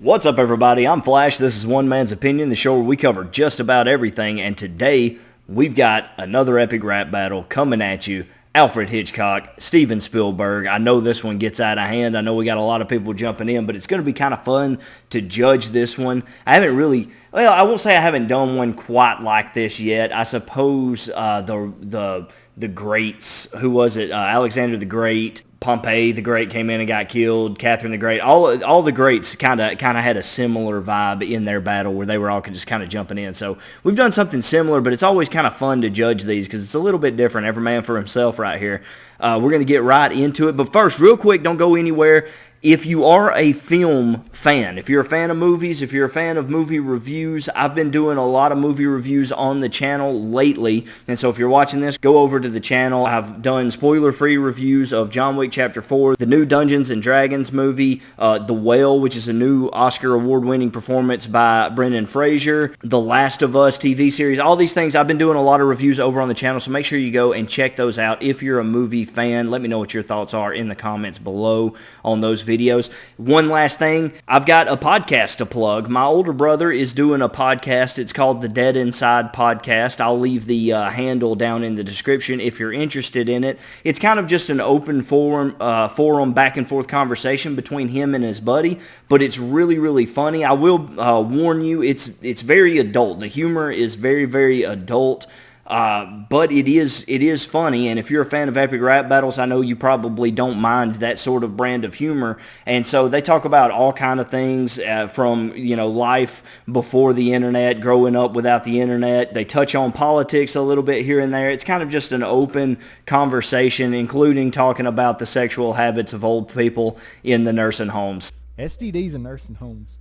What's up, everybody? I'm Flash. This is One Man's Opinion, the show where we cover just about everything. And today, we've got another epic rap battle coming at you. Alfred Hitchcock, Steven Spielberg. I know this one gets out of hand. I know we got a lot of people jumping in, but it's going to be kind of fun to judge this one. I haven't really, well, I won't say I haven't done one quite like this yet. I suppose the greats, who was it? Alexander the Great, Pompey the Great came in and got killed. Catherine the Great, all the greats kind of had a similar vibe in their battle where they were all just kind of jumping in. So we've done something similar, but it's always kind of fun to judge these because it's a little bit different. Every man for himself right here. We're going to get right into it. But first, real quick, don't go anywhere. If you are a film fan, if you're a fan of movies, if you're a fan of movie reviews, I've been doing a lot of movie reviews on the channel lately. And so if you're watching this, go over to the channel. I've done spoiler-free reviews of John Wick Chapter 4, the new Dungeons & Dragons movie, The Whale, which is a new Oscar award-winning performance by Brendan Fraser, The Last of Us TV series, all these things. I've been doing a lot of reviews over on the channel, so make sure you go and check those out. If you're a movie fan, let me know what your thoughts are in the comments below on those videos. One last thing, I've got a podcast to plug. My older brother is doing a podcast. It's called the Dead Inside Podcast. I'll leave the handle down in the description if you're interested in it. It's kind of just an open forum back and forth conversation between him and his buddy, but it's really, really funny. I will warn you, it's very adult. The humor is very, very adult. But it is funny, and if you're a fan of epic rap battles, I know you probably don't mind that sort of brand of humor. And so they talk about all kind of things from, life before the internet, growing up without the internet. They touch on politics a little bit here and there. It's kind of just an open conversation, including talking about the sexual habits of old people in the nursing homes. STDs in nursing homes.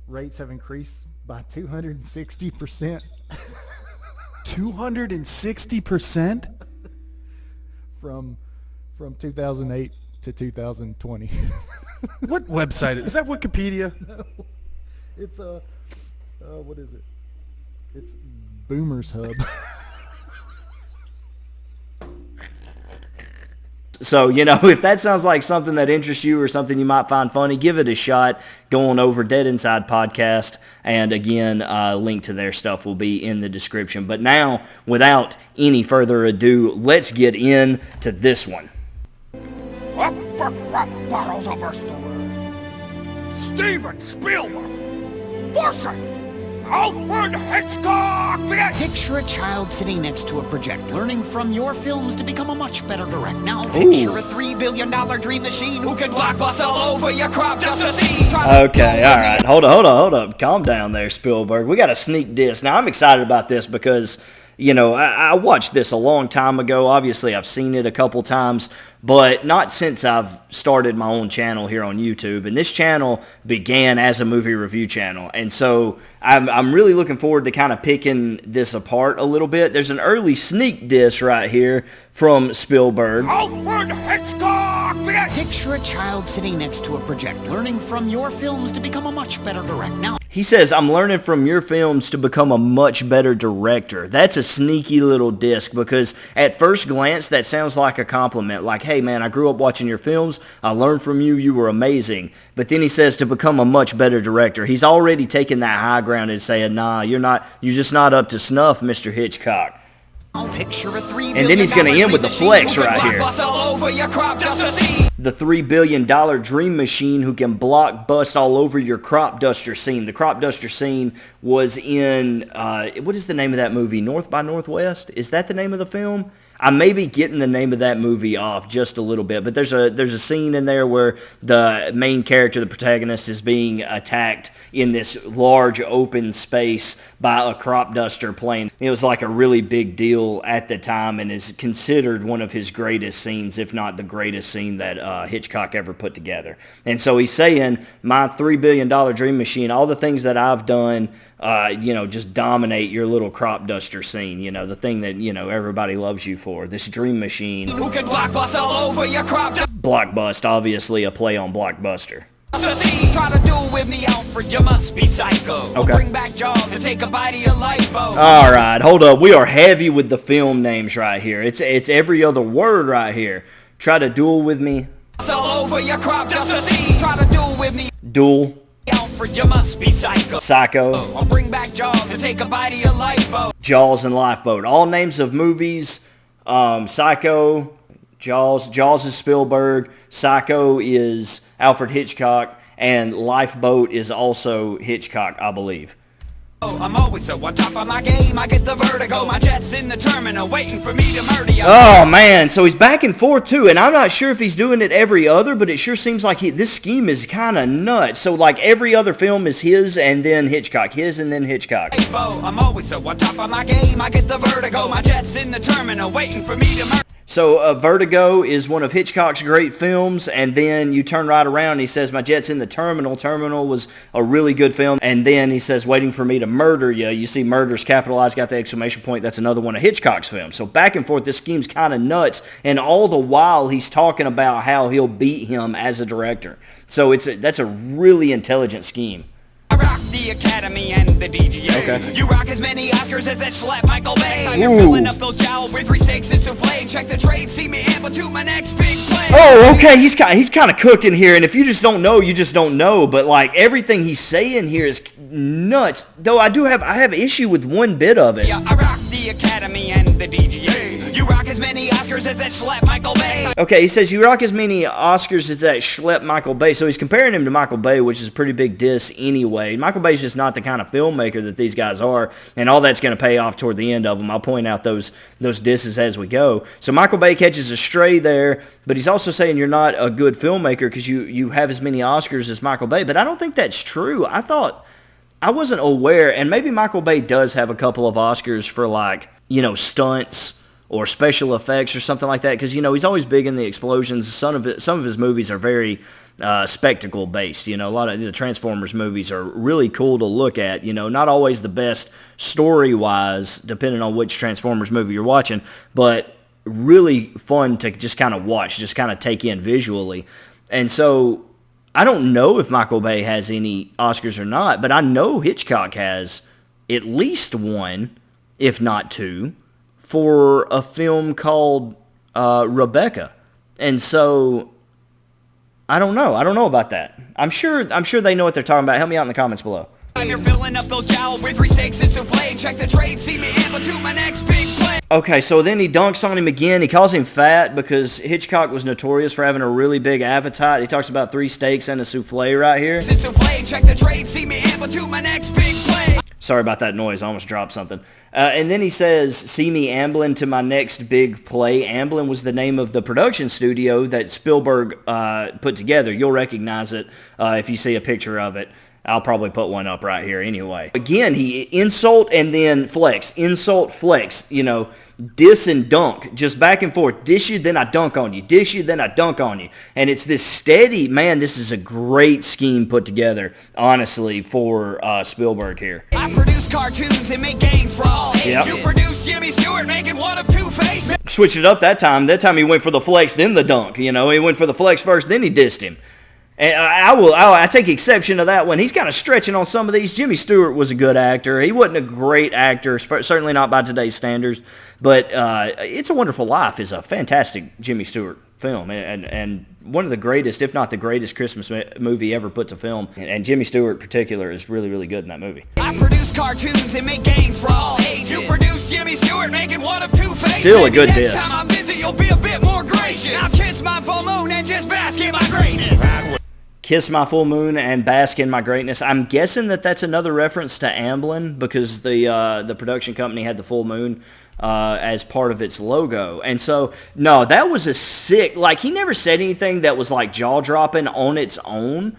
Rates have increased by 260%. 260%? From 2008 to 2020. What website is that? Wikipedia? No, it's what is it? It's Boomers Hub. So, if that sounds like something that interests you or something you might find funny, give it a shot. Going over Dead Inside Podcast. And again, link to their stuff will be in the description. But now, without any further ado, let's get into this one. Upper crop bottles of our story. Steven Spielberg versus Alfred Hitchcock! Picture a child sitting next to a projector, learning from your films to become a much better director. Now picture a $3 billion dream machine who can blockbuster all over your crop just to see. Okay, all right. Hold up. Calm down there, Spielberg. We got a sneak diss. Now, I'm excited about this because, I watched this a long time ago. Obviously, I've seen it a couple times, but not since I've started my own channel here on YouTube. And this channel began as a movie review channel. And so I'm really looking forward to kind of picking this apart a little bit. There's an early sneak diss right here from Spielberg. Alfred Hitchcock! Picture a child sitting next to a projector, learning from your films to become a much better director. Now, he says, I'm learning from your films to become a much better director. That's a sneaky little diss because at first glance, that sounds like a compliment. Like, hey, man, I grew up watching your films. I learned from you. You were amazing. But then he says to become a much better director. He's already taken that high ground and saying, nah, you're just not up to snuff, Mr. Hitchcock. And then he's going to end with the flex right here. The $3 billion dream machine who can blockbust all over your crop duster scene. The crop duster scene was in, what is the name of that movie? North by Northwest? Is that the name of the film? I may be getting the name of that movie off just a little bit, but there's a scene in there where the main character, the protagonist, is being attacked in this large open space by a crop duster plane. It was like a really big deal at the time and is considered one of his greatest scenes, if not the greatest scene that Hitchcock ever put together. And so he's saying, my $3 billion dream machine, all the things that I've done, just dominate your little crop duster scene, the thing that, everybody loves you for, this dream machine. who can blockbust all over your crop duster. Blockbust, obviously a play on Blockbuster. Try to do with me, Alfred, you must be psycho. Okay. Bring back Jaws and take a bite of your life, Bo. All right, hold up. We are heavy with the film names right here. It's every other word right here. Try to duel with me. All over your crop just to see. Try to duel with me. Duel. Alfred, you must be psycho. Psycho. I'll bring back Jaws and take a bite of your lifeboat. Jaws and Lifeboat. All names of movies. Psycho. Jaws is Spielberg. Psycho is Alfred Hitchcock. And Lifeboat is also Hitchcock, I believe. I'm always so on top of my game. I get the vertigo. My jet's in the terminal waiting for me to murder you. Oh, man. So he's back and forth, too. And I'm not sure if he's doing it every other, but it sure seems like this scheme is kind of nuts. So, like, every other film is his and then Hitchcock. His and then Hitchcock. I'm always so on top of my game. I get the vertigo. My jet's in the terminal waiting for me to murder. So Vertigo is one of Hitchcock's great films, and then you turn right around and he says, my jet's in the terminal. Terminal was a really good film. And then he says, waiting for me to murder you. You see murder's capitalized, got the exclamation point. That's another one of Hitchcock's films. So back and forth, this scheme's kind of nuts. And all the while, he's talking about how he'll beat him as a director. So that's a really intelligent scheme. I rock the Academy and the DGA. Okay. You rock as many Oscars as that slap Michael Bay. You're filling up those jowls with 3 steaks and souffle. Check the trade, see me amble to my next big play. Oh, okay, he's kind of cooking here, and if you just don't know, you just don't know. But like everything he's saying here is nuts. Though I have issue with one bit of it. Yeah, I rock the Academy and the DGA. You rock as many Oscars as that slap Michael Bay. Okay, he says you rock as many Oscars as that schlep Michael Bay. So he's comparing him to Michael Bay, which is a pretty big diss anyway. Michael Bay's just not the kind of filmmaker that these guys are, and all that's going to pay off toward the end of them. I'll point out those disses as we go. So Michael Bay catches a stray there, but he's also saying you're not a good filmmaker because you have as many Oscars as Michael Bay. But I don't think that's true. I wasn't aware, and maybe Michael Bay does have a couple of Oscars for stunts or special effects or something like that, because he's always big in the explosions. Some of his movies are very spectacle based. A lot of the Transformers movies are really cool to look at. Not always the best story wise, depending on which Transformers movie you're watching, but really fun to just kind of watch, just kind of take in visually. And so I don't know if Michael Bay has any Oscars or not, but I know Hitchcock has at least one, if not two, for a film called Rebecca. And so I don't know. I don't know about that. I'm sure they know what they're talking about. Help me out in the comments below. You're filling up those jowls with 3 steaks and souffle. Check the trade, see me amble to my next big play. Okay, so then he dunks on him again. He calls him fat because Hitchcock was notorious for having a really big appetite. He talks about 3 steaks and a souffle right here. Souffle, check the trade, see me amble to my next big play. Sorry about that noise. I almost dropped something. And then he says, see me ambling to my next big play. Amblin was the name of the production studio that Spielberg put together. You'll recognize it if you see a picture of it. I'll probably put one up right here anyway. Again, he insult and then flex. Insult, flex. Diss and dunk. Just back and forth. Dish you, then I dunk on you. Dish you, then I dunk on you. And it's this steady, man, this is a great scheme put together, honestly, for Spielberg here. I produce cartoons and make games for all ages. Yep. You produce Jimmy Stewart making one of 2 faces. Switched it up that time. That time he went for the flex, then the dunk. He went for the flex first, then he dissed him. And I take exception to that one. He's kind of stretching on some of these. Jimmy Stewart was a good actor. He wasn't a great actor, certainly not by today's standards. But It's a Wonderful Life is a fantastic Jimmy Stewart film, and one of the greatest, if not the greatest, Christmas movie ever put to film. And Jimmy Stewart in particular is really, really good in that movie. I produce cartoons and make games for all ages. You produce Jimmy Stewart making one of 2 faces. Still a good diss. Next time I visit, you'll be a bit more gracious. Now kiss my full moon and just bask in my greatness. Kiss my full moon and bask in my greatness. I'm guessing that's another reference to Amblin because the production company had the full moon as part of its logo. And so, no, that was a sick, he never said anything that was jaw-dropping on its own,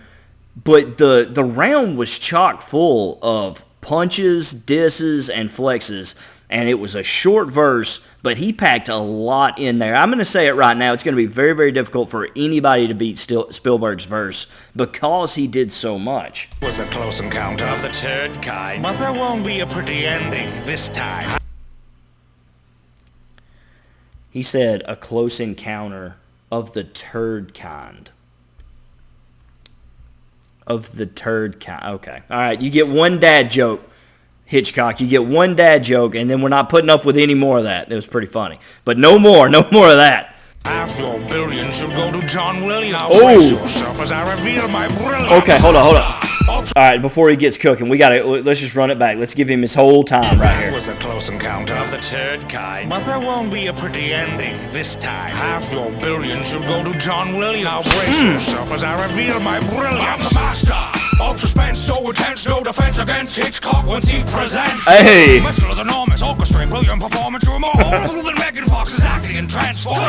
but the round was chock full of punches, disses, and flexes. And it was a short verse, but he packed a lot in there. I'm going to say it right now. It's going to be very, very difficult for anybody to beat Spielberg's verse because he did so much. It was a close encounter of the turd kind, but there won't be a pretty ending this time. He said a close encounter of the turd kind. Of the turd kind. Okay. All right. You get one dad joke. Hitchcock, you get one dad joke, and then we're not putting up with any more of that. It was pretty funny. But no more of that. Half your billion should go to John Williams. Now Oh. brace yourself as I reveal my brilliance. Okay, hold on. All right, before he gets cooking, let's just run it back. Let's give him his whole time right That here. was a close encounter of the turd kind. But there won't be a pretty ending this time. Half your billion should go to John Williams. Now brace yourself as I reveal my brilliance. I'm the master of suspense so intense, no defense against Hitchcock once he presents. Hey. Mescal is enormous, orchestrate brilliant performance. You're more horrible than Megan Fox's acting and transform.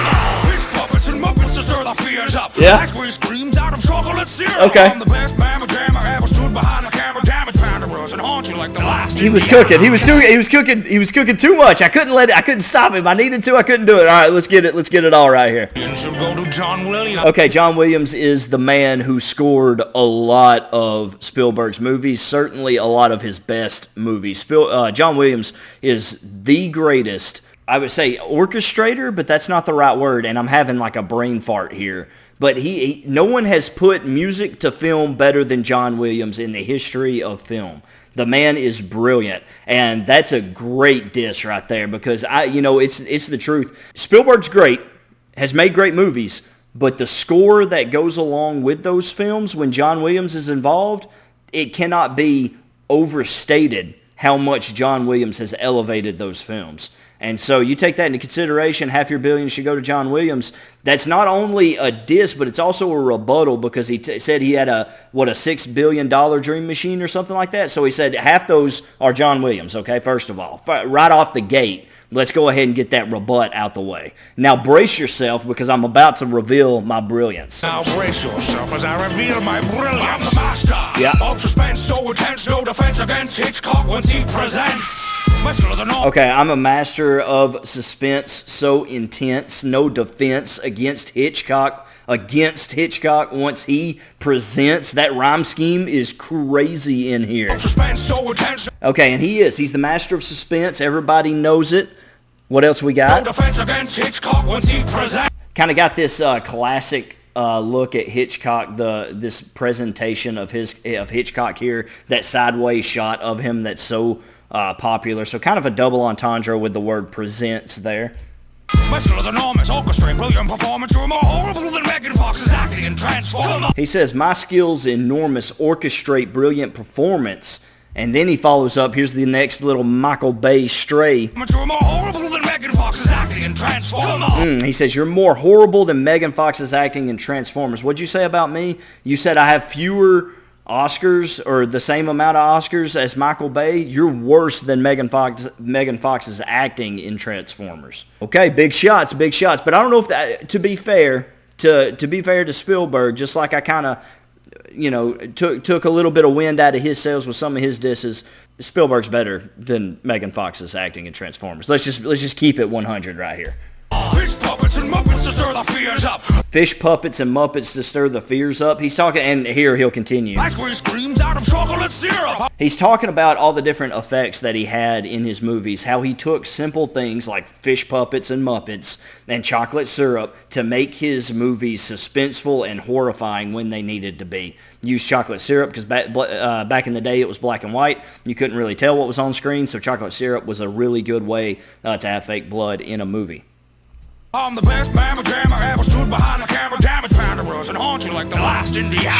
Fish puppets and muppets to stir the fears up. Yeah. Ice cream screams out of chocolate syrup. Okay. I'm the best mamma jammer ever stood behind the camera. Damage panderers and haunt you like the last. He was Indiana. cooking. He was cooking too much. I couldn't stop him. I needed to. I couldn't do it. All right, let's get it all right here. Should go to John Williams. Okay, John Williams is the man who scored a lot of Spielberg's movies, certainly a lot of his best movies. John Williams is the greatest, I would say, orchestrator, but that's not the right word, and I'm having like a brain fart here. But no one has put music to film better than John Williams in the history of film. The man is brilliant, and that's a great diss right there because it's the truth. Spielberg's great, has made great movies, but the score that goes along with those films when John Williams is involved, it cannot be overstated how much John Williams has elevated those films. And so you take that into consideration, half your billion should go to John Williams. That's not only a diss, but it's also a rebuttal because he said he had a $6 billion dream machine or something like that. So he said half those are John Williams, okay, first of all. Right off the gate, let's go ahead and get that rebut out the way. Now brace yourself because I'm about to reveal my brilliance. Now brace yourself as I reveal my brilliance. I'm the master Yeah. of suspense so intense, no defense against Hitchcock once he presents. Mescal is enormous. Okay, I'm a master of suspense so intense, no defense against Hitchcock. Once he presents. That rhyme scheme is crazy in here. Suspense so intense, Okay, and he's the master of suspense. Everybody knows it. What else we no got? defense against Hitchcock once he presents. Kind of got this classic look at Hitchcock, this presentation of Hitchcock here, that sideways shot of him that's so popular. So kind of a double entendre with the word presents there. Mescal is enormous, orchestrate brilliant performance. You're more horrible than Megan Fox's acting and transform. He says, my skills enormous, orchestrate brilliant performance. And then he follows up, here's the next little Michael Bay stray. You're more horrible than Megan Fox's acting and transform. He says, you're more horrible than Megan Fox's acting in Transformers. What'd you say about me? You said I have fewer Oscars or the same amount of Oscars as Michael Bay. You're worse than Megan Fox's acting in Transformers. Okay, big shots. But I don't know if that, to be fair to Spielberg, just like I kind of, took a little bit of wind out of his sails with some of his disses, Spielberg's better than Megan Fox's acting in Transformers. Let's just keep it 100 right here. Fish puppets and muppets to stir the fears up. Fish puppets and muppets to stir the fears up. He's talking, and here he'll continue. Ice cream screams out of chocolate syrup. He's talking about all the different effects that he had in his movies, how he took simple things like fish puppets and muppets and chocolate syrup to make his movies suspenseful and horrifying when they needed to be. Use chocolate syrup because back in the day it was black and white. You couldn't really tell what was on screen, so chocolate syrup was a really good way to have fake blood in a movie. I'm the best mamma jammer ever stood behind the camera. Damage panderers and haunt you like the last Indiana.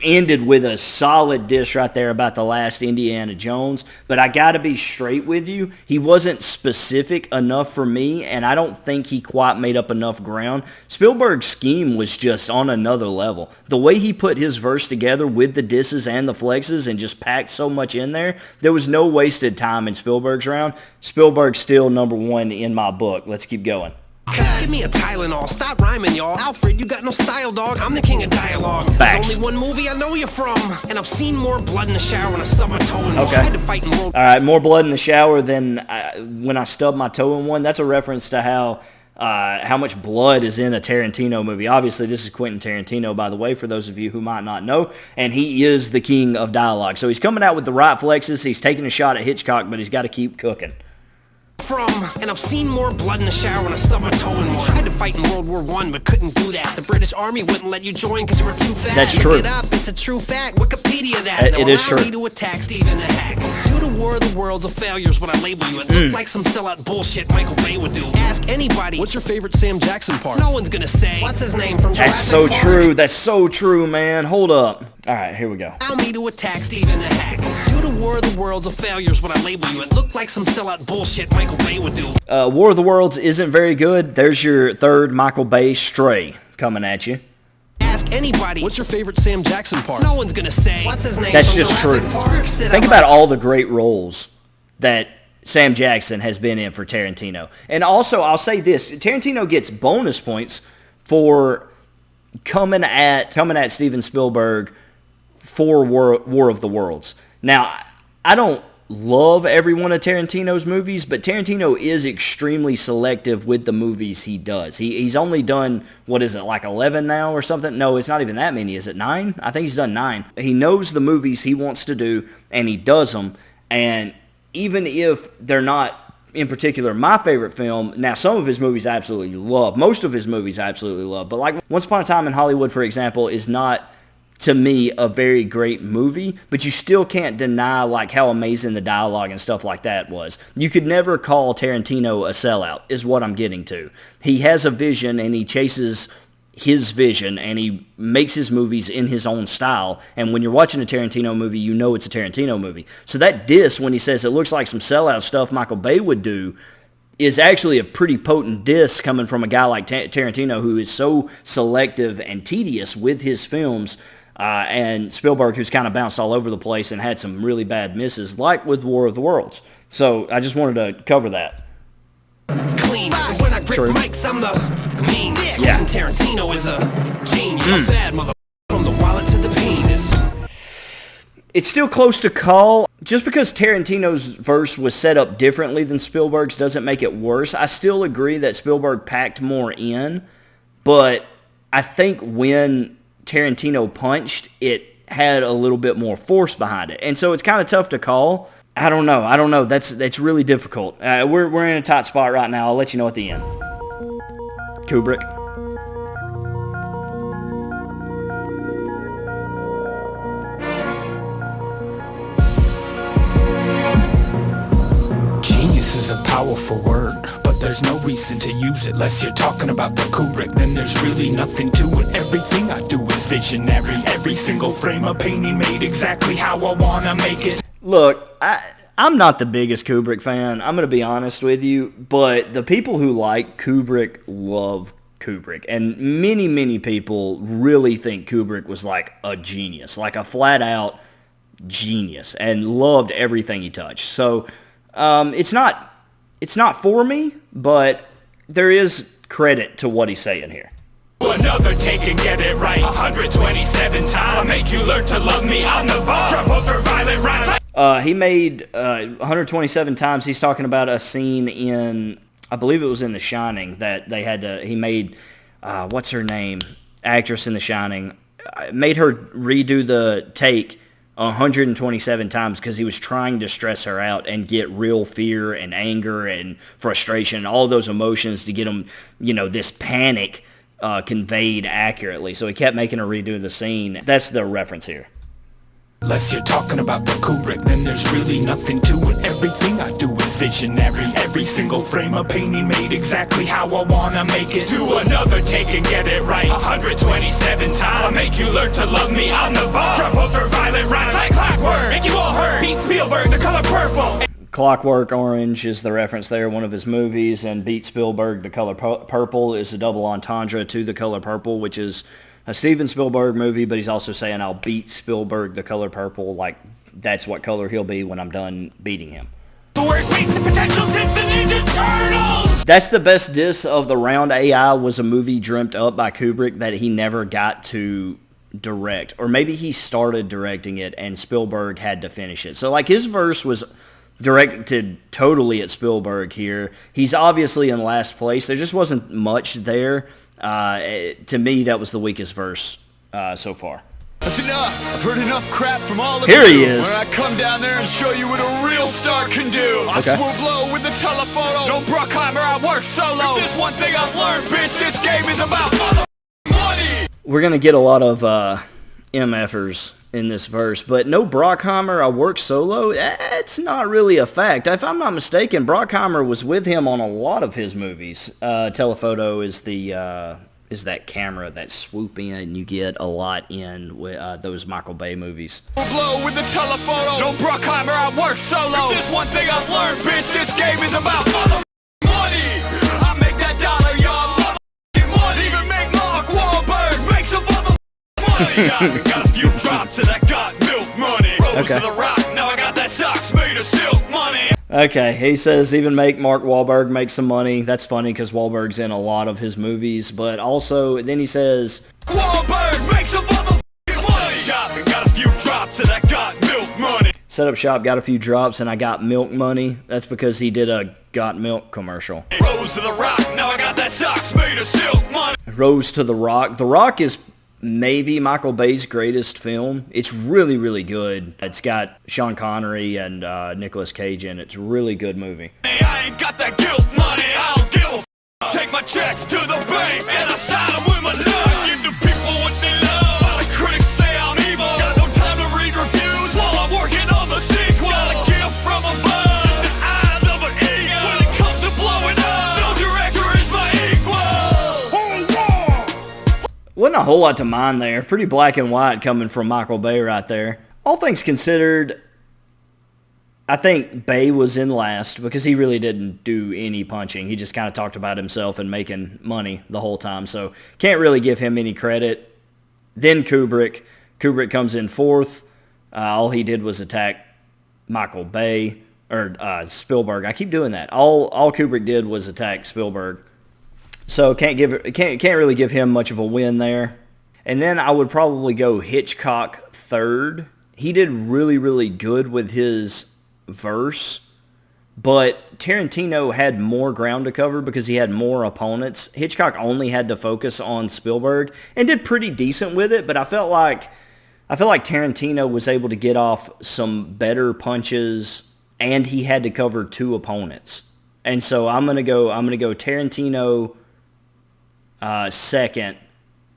Ended with a solid diss right there about the last Indiana Jones. But I got to be straight with you. He wasn't specific enough for me, and I don't think he quite made up enough ground. Spielberg's scheme was just on another level. The way he put his verse together with the disses and the flexes and just packed so much in there, there was no wasted time in Spielberg's round. Spielberg's still number one in my book. Let's keep going. Give me a Tylenol, stop rhyming, y'all. Alfred, you got no style, dog. I'm the king of dialogue. Facts. There's only one movie I know you from, and I've seen more blood in the shower when I stubbed my toe in one. Okay. I had to fight in World. All right, more blood in the shower than when I stubbed my toe in one. That's a reference to how much blood is in a Tarantino movie. Obviously, this is Quentin Tarantino, by the way, for those of you who might not know, and he is the king of dialogue. So he's coming out with the right flexes. He's taking a shot at Hitchcock, but he's got to keep cooking. from, and I've seen more blood in the shower when I stubbed my toe in more. Tried to fight in World War I, but couldn't do that. The British Army wouldn't let you join because you were too fat. That's Look true. it up, it's a true fact. Wikipedia that. It is true. Allow me to attack Stephen the Hack. Due to War of the Worlds, a failure is what I label you. It looked like some sellout bullshit Michael Bay would do. Ask anybody, What's your favorite Sam Jackson part? no one's gonna say, what's his name from That's so Jurassic Park? true. That's so true, man. Hold up. All right, here we go. Allow me to attack Stephen the Hack. Due to War of the Worlds, a failure is what I label you. It looked like some sellout bullshit Michael Bay would do. War of the Worlds isn't very good. There's your third Michael Bay Stray coming at you. Ask anybody, What's your favorite Sam Jackson part? no one's gonna say, what's his name That's from just true. Jurassic Park? That Think I about all the great roles that Sam Jackson has been in for Tarantino. And also, I'll say this. Tarantino gets bonus points for coming at Steven Spielberg for War of the Worlds. Now, I don't love every one of Tarantino's movies, but Tarantino is extremely selective with the movies he does. He's only done, what is it, like 11 now or something? No, it's not even that many. Is it 9? I think he's done 9. He knows the movies he wants to do, and he does them. And even if they're not, in particular, my favorite film, now some of his movies I absolutely love. Most of his movies I absolutely love. But like Once Upon a Time in Hollywood, for example, is not, to me, a very great movie, but you still can't deny like how amazing the dialogue and stuff like that was. You could never call Tarantino a sellout, is what I'm getting to. He has a vision, and he chases his vision, and he makes his movies in his own style. And when you're watching a Tarantino movie, you know it's a Tarantino movie. So that diss, when he says it looks like some sellout stuff Michael Bay would do, is actually a pretty potent diss coming from a guy like Tarantino, who is so selective and tedious with his films. And Spielberg, who's kind of bounced all over the place and had some really bad misses, like with War of the Worlds. So I just wanted to cover that. clean. When I grip True. mics, I'm the mean. Yeah. Tarantino is a genius. Bad mother from the wallet to the penis. It's still close to call. Just because Tarantino's verse was set up differently than Spielberg's doesn't make it worse. I still agree that Spielberg packed more in, but I think when Tarantino punched, it had a little bit more force behind it. And so it's kind of tough to call. I don't know. That's really difficult. We're in a tight spot right now. I'll let you know at the end. Kubrick. Genius is a powerful word, but there's no reason to use it unless you're talking about the Kubrick. Then there's really nothing to it. Everything I do is visionary. Every single frame of painting made exactly how I wanna make it. Look, I'm not the biggest Kubrick fan. I'm going to be honest with you, but the people who like Kubrick love Kubrick. And many, many people really think Kubrick was like a genius, like a flat-out genius, and loved everything he touched. So it's not for me, but there is credit to what he's saying here. Another take and get it right 127 times. I'll make you learn to love me on the bar. Drop ultraviolet right. He made 127 times. He's talking about a scene in, I believe it was in The Shining, that they had to, he made, what's her name? Actress in The Shining. Made her redo the take 127 times because he was trying to stress her out and get real fear and anger and frustration and all those emotions to get them, this panic conveyed accurately. So he kept making her redo the scene. That's the reference here. Unless you're talking about the Kubrick, then there's really nothing to it. Everything I do is visionary. Every single frame of painting made exactly how I wanna make it. Do another take and get it right 127 times. I'll make you learn to love me on the bar. Drop ultraviolet right like clockwork. Make you all hurt. Beat Spielberg, The Color Purple. Clockwork Orange is the reference there, one of his movies, and Beat Spielberg, The Color Purple is a double entendre to The Color Purple, which is a Steven Spielberg movie, but he's also saying I'll beat Spielberg, The Color Purple, like that's what color he'll be when I'm done beating him. The worst wasted potential since the Ninja Turtles. That's the best diss of the round. AI was a movie dreamt up by Kubrick that he never got to direct, or maybe he started directing it and Spielberg had to finish it. So like his verse was directed totally at Spielberg here. He's obviously in last place. There just wasn't much there. To me, that was the weakest verse so far. That's enough. I've heard enough crap from all of Here you. he is. When I come down there and show you what a real star can do. I Okay. swoop low with the telephoto. No Bruckheimer, I work solo. If there's one thing I've learned, bitch, this game is about money. We're going to get a lot of MFers in this verse, but no Brockheimer, I work solo. It's not really a fact. If I'm not mistaken, Brockheimer was with him on a lot of his movies. Telephoto is that camera, that swoop in you get a lot in those Michael Bay movies. Blow with the telephoto. No Bruckheimer, I work solo. If there's one thing I've learned, bitch, this game is about money. I make that dollar, y'all. Money. Even make Mark Wahlberg make some money. Got a few drops and I got milk money. Rose to the rock, now I got that socks made of silk money. Okay, he says even make Mark Wahlberg make some money. That's funny because Wahlberg's in a lot of his movies, but also then he says Wahlberg make some money. Shopping, got a few drops and I got milk money. set up shop, got a few drops, and I got milk money. That's because he did a Got Milk commercial. Rose to the rock, now I got that socks made of silk money. Rose to the Rock. The Rock is maybe Michael Bay's greatest film. It's really, really good. It's got Sean Connery and Nicolas Cage in it. It's a really good movie. I ain't got that guilt money, I don't give a f***. Take my checks to the bank and I sign them with my love. Give the people what they love. All the critics say I'm evil. Got no time to read reviews while I'm working on the sequel. Got a gift from above, in the eyes of an eagle. When it comes to blowing up, no director is my equal. Wasn't a whole lot to mind there. Pretty black and white coming from Michael Bay right there. All things considered, I think Bay was in last because he really didn't do any punching. He just kind of talked about himself and making money the whole time. So can't really give him any credit. Then Kubrick. Kubrick comes in fourth. All he did was attack Michael Bay or Spielberg. I keep doing that. All Kubrick did was attack Spielberg. So can't really give him much of a win there. And then I would probably go Hitchcock third. He did really, really good with his verse, but Tarantino had more ground to cover because he had more opponents. Hitchcock only had to focus on Spielberg and did pretty decent with it, but I felt like Tarantino was able to get off some better punches and he had to cover two opponents. And so I'm going to go Tarantino second.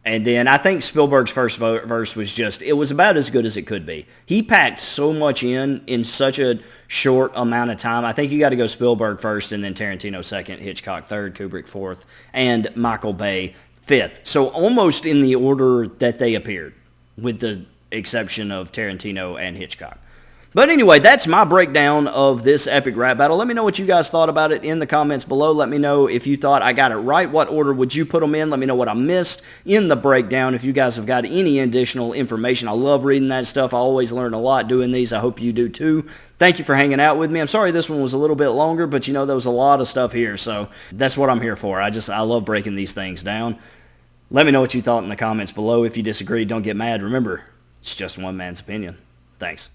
And then I think Spielberg's first verse was it was about as good as it could be. He packed so much in such a short amount of time. I think you got to go Spielberg first and then Tarantino second, Hitchcock third, Kubrick fourth, and Michael Bay fifth. So almost in the order that they appeared, with the exception of Tarantino and Hitchcock. But anyway, that's my breakdown of this epic rap battle. Let me know what you guys thought about it in the comments below. Let me know if you thought I got it right. What order would you put them in? Let me know what I missed in the breakdown. If you guys have got any additional information, I love reading that stuff. I always learn a lot doing these. I hope you do too. Thank you for hanging out with me. I'm sorry this one was a little bit longer, but you know there was a lot of stuff here, so that's what I'm here for. I love breaking these things down. Let me know what you thought in the comments below. If you disagree, don't get mad. Remember, it's just one man's opinion. Thanks.